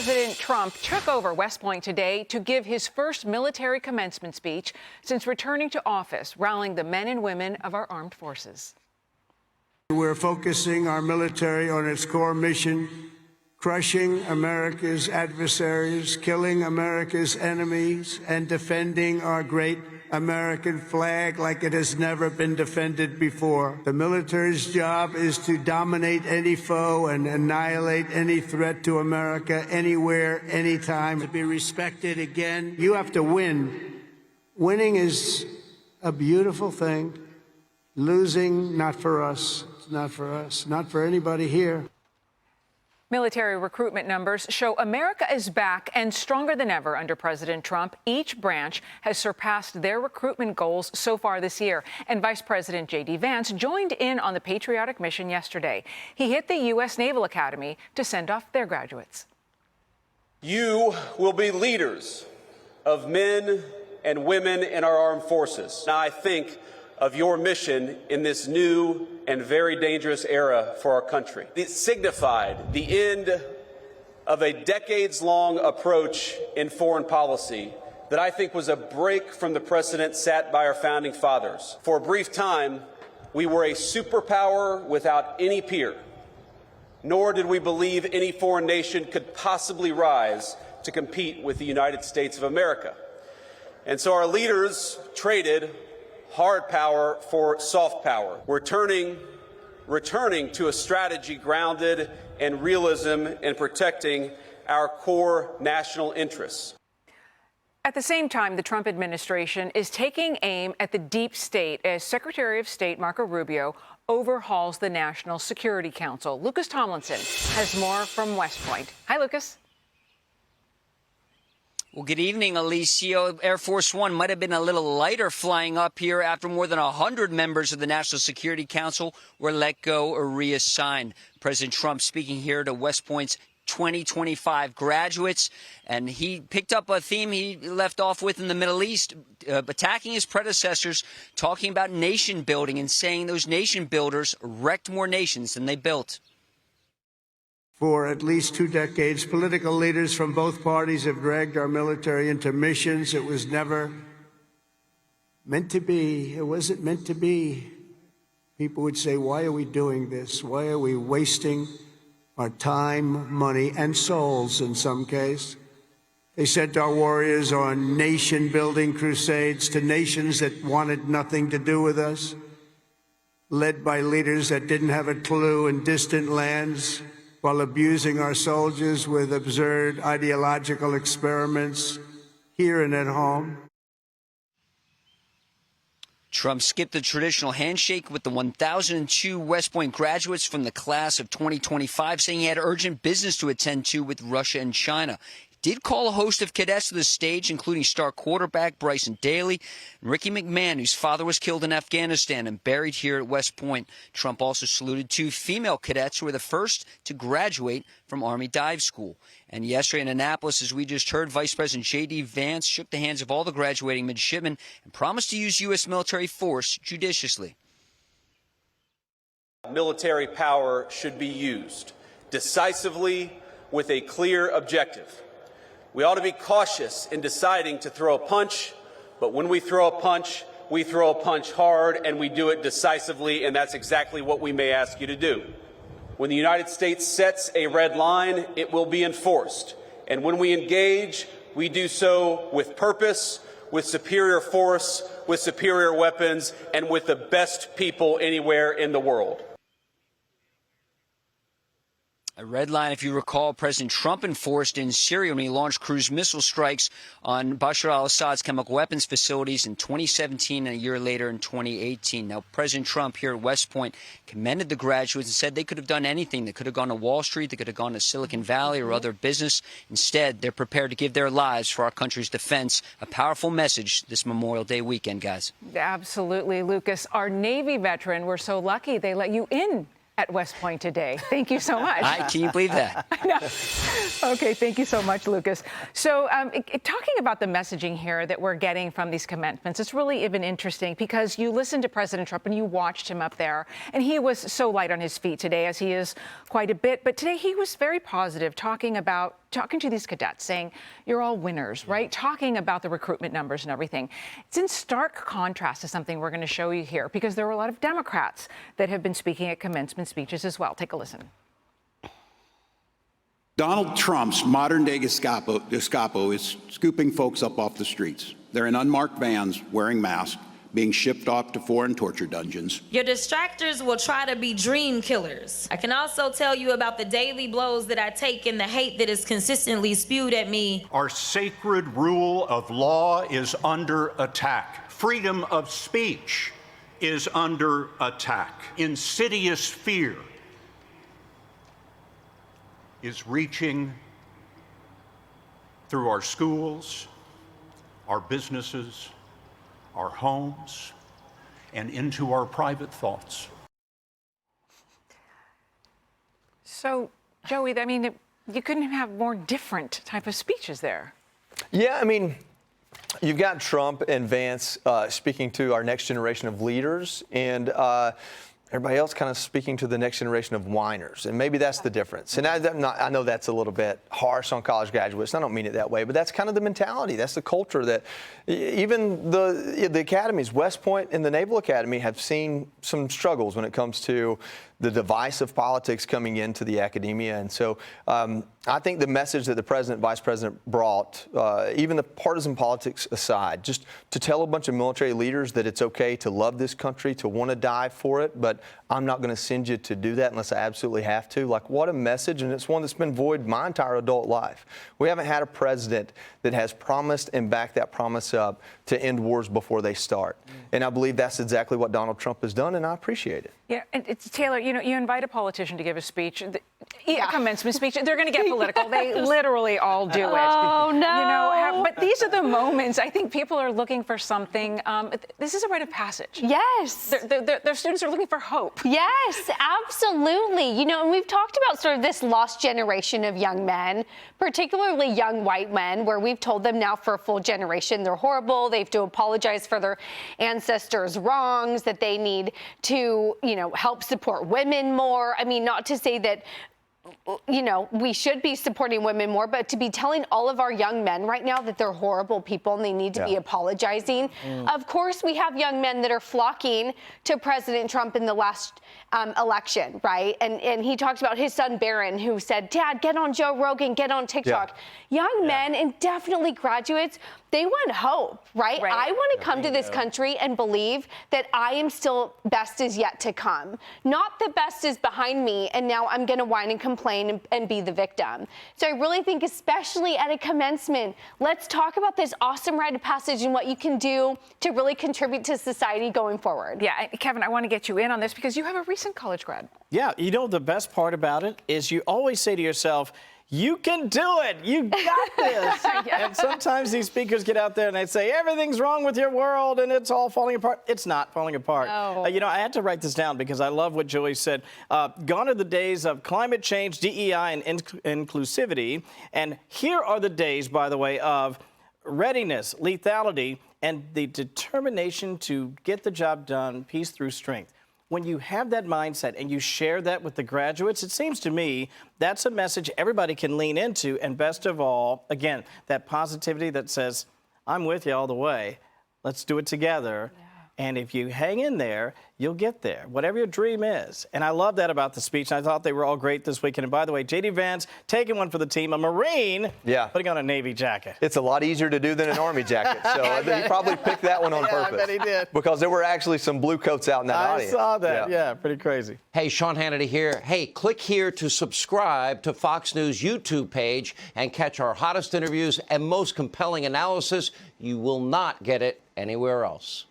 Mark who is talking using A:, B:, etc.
A: President Trump took over West Point today to give his first military commencement speech since returning to office, rallying the men and women of our armed forces.
B: We're focusing our military on its core mission, crushing America's adversaries, killing America's enemies, and defending our great American flag like it has never been defended before. The military's job is to dominate any foe and annihilate any threat to America anywhere, anytime. To be respected again, you have to win. Winning is a beautiful thing. Losing, not for us. It's not for us, not for anybody here.
A: Military recruitment numbers show America is back and stronger than ever under President Trump. Each branch has surpassed their recruitment goals so far this year. And Vice President J.D. Vance joined in on the patriotic mission yesterday. He hit the U.S. Naval Academy to send off their graduates.
C: You will be leaders of men and women in our armed forces. Now, I think of your mission in this new and very dangerous era for our country. It signified the end of a decades-long approach in foreign policy that I think was a break from the precedent set by our founding fathers. For a brief time, we were a superpower without any peer, nor did we believe any foreign nation could possibly rise to compete with the United States of America. And so our leaders traded hard power for soft power. We're returning to a strategy grounded in realism and protecting our core national interests.
A: At the same time, the Trump administration is taking aim at the deep state as Secretary of State Marco Rubio overhauls the National Security Council. Lucas Tomlinson has more from West Point. Hi, Lucas.
D: Well, good evening, Alicia. Air Force One might have been a little lighter flying up here after more than 100 members of the National Security Council were let go or reassigned. President Trump speaking here to West Point's 2025 graduates, and he picked up a theme he left off with in the Middle East, attacking his predecessors, talking about nation building and saying those nation builders wrecked more nations than they built.
B: For at least 2 decades, political leaders from both parties have dragged our military into missions it was never meant to be. It wasn't meant to be. People would say, why are we doing this? Why are we wasting our time, money, and souls in some case? They sent our warriors on nation-building crusades to nations that wanted nothing to do with us, led by leaders that didn't have a clue in distant lands, while abusing our soldiers with absurd ideological experiments here and at home.
D: Trump skipped the traditional handshake with the 1,002 West Point graduates from the class of 2025, saying he had urgent business to attend to with Russia and China. Did call a host of cadets to the stage, including star quarterback Bryson Daly and Ricky McMahon, whose father was killed in Afghanistan and buried here at West Point. Trump also saluted 2 female cadets who were the first to graduate from Army Dive School. And yesterday in Annapolis, as we just heard, Vice President J.D. Vance shook the hands of all the graduating midshipmen and promised to use U.S. military force judiciously.
C: Military power should be used decisively with a clear objective. We ought to be cautious in deciding to throw a punch, but when we throw a punch hard, and we do it decisively, and that's exactly what we may ask you to do. When the United States sets a red line, it will be enforced. And when we engage, we do so with purpose, with superior force, with superior weapons, and with the best people anywhere in the world.
D: A red line, if you recall, President Trump enforced in Syria when he launched cruise missile strikes on Bashar al-Assad's chemical weapons facilities in 2017 and a year later in 2018. Now, President Trump here at West Point commended the graduates and said they could have done anything. They could have gone to Wall Street. They could have gone to Silicon Valley or other business. Instead, they're prepared to give their lives for our country's defense. A powerful message this Memorial Day weekend, guys.
A: Absolutely, Lucas. Our Navy veteran, we're so lucky they let you in at West Point today. Thank you so much.
D: Can you believe that?
A: I know. Okay, thank you so much, Lucas. So talking about the messaging here that we're getting from these commencements, it's really been interesting because you listened to President Trump and you watched him up there, and he was so light on his feet today, as he is quite a bit. But today he was very positive, talking about talking to these cadets, saying, you're all winners, right? Talking about the recruitment numbers and everything. It's in stark contrast to something we're going to show you here, because there were a lot of Democrats that have been speaking at commencement speeches as well. Take a listen.
E: Donald Trump's modern-day Gestapo is scooping folks up off the streets. They're in unmarked vans, wearing masks, being shipped off to foreign torture dungeons.
F: Your distractors will try to be dream killers. I can also tell you about the daily blows that I take and the hate that is consistently spewed at me.
G: Our sacred rule of law is under attack. Freedom of speech is under attack. Insidious fear is reaching through our schools, our businesses, our homes, and into our private thoughts.
A: So, Joey, I mean, you couldn't have more different type of speeches there.
H: Yeah, I mean, you've got Trump and Vance speaking to our next generation of leaders, and everybody else kind of speaking to the next generation of whiners, and maybe that's the difference. And I know that's a little bit harsh on college graduates, and I don't mean it that way, but that's kind of the mentality. That's the culture that even the academies, West Point and the Naval Academy, have seen some struggles when it comes to the divisive politics coming into the academia. And so I think the message that the president, vice president brought, even the partisan politics aside, just to tell a bunch of military leaders that it's okay to love this country, to want to die for it, but I'm not going to send you to do that unless I absolutely have to. Like, what a message. And it's one that's been void my entire adult life. We haven't had a president that has promised and backed that promise up to end wars before they start. And I believe that's exactly what Donald Trump has done, and I appreciate it.
A: Yeah, and it's Taylor, you know, you invite a politician to give a speech, a commencement speech, they're going to get political. They literally all do it.
I: Oh, no.
A: You know, but these are the moments I think people are looking for something. This is a rite of passage.
I: Yes.
A: Their students are looking for hope.
I: Yes, absolutely. You know, and we've talked about sort of this lost generation of young men, particularly young white men, where we've told them now for a full generation they're horrible, they have to apologize for their ancestors' wrongs, that they need to, you know, help support women more. I mean, not to say that, you know, we should be supporting women more, but to be telling all of our young men right now that they're horrible people and they need to be apologizing. Of course, we have young men that are flocking to President Trump in the last election, right? And he talked about his son Barron, who said, Dad, get on Joe Rogan, get on TikTok. Young men, and definitely graduates, they want hope, right? I want to come to this country and believe that I am still best is yet to come. Not the best is behind me, and now I'm going to whine and complain and be the victim. So I really think, especially at a commencement, let's talk about this awesome rite of passage and what you can do to really contribute to society going forward.
A: Yeah, Kevin, I want to get you in on this because you have a recent college grad.
J: Yeah, you know, the best part about it is you always say to yourself, you can do it. You got this. And sometimes these speakers get out there and they say, everything's wrong with your world and it's all falling apart. It's not falling apart.
I: Oh.
J: You know, I had to write this down because I love what Joey said. Gone are the days of climate change, DEI, and inclusivity. And here are the days, by the way, of readiness, lethality, and the determination to get the job done, peace through strength. When you have that mindset and you share that with the graduates, it seems to me that's a message everybody can lean into. And best of all, again, that positivity that says, I'm with you all the way. Let's do it together. Yeah. And if you hang in there, you'll get there, whatever your dream is. And I love that about the speech. And I thought they were all great this weekend. And by the way, J.D. Vance taking one for the team, a Marine, putting on a Navy jacket.
H: It's a lot easier to do than an Army jacket. So he probably picked that one on purpose.
J: I bet he did.
H: Because there were actually some blue coats out in that audience.
J: I saw that. Yeah, pretty crazy.
K: Hey, Sean Hannity here. Hey, click here to subscribe to Fox News YouTube page and catch our hottest interviews and most compelling analysis. You will not get it anywhere else.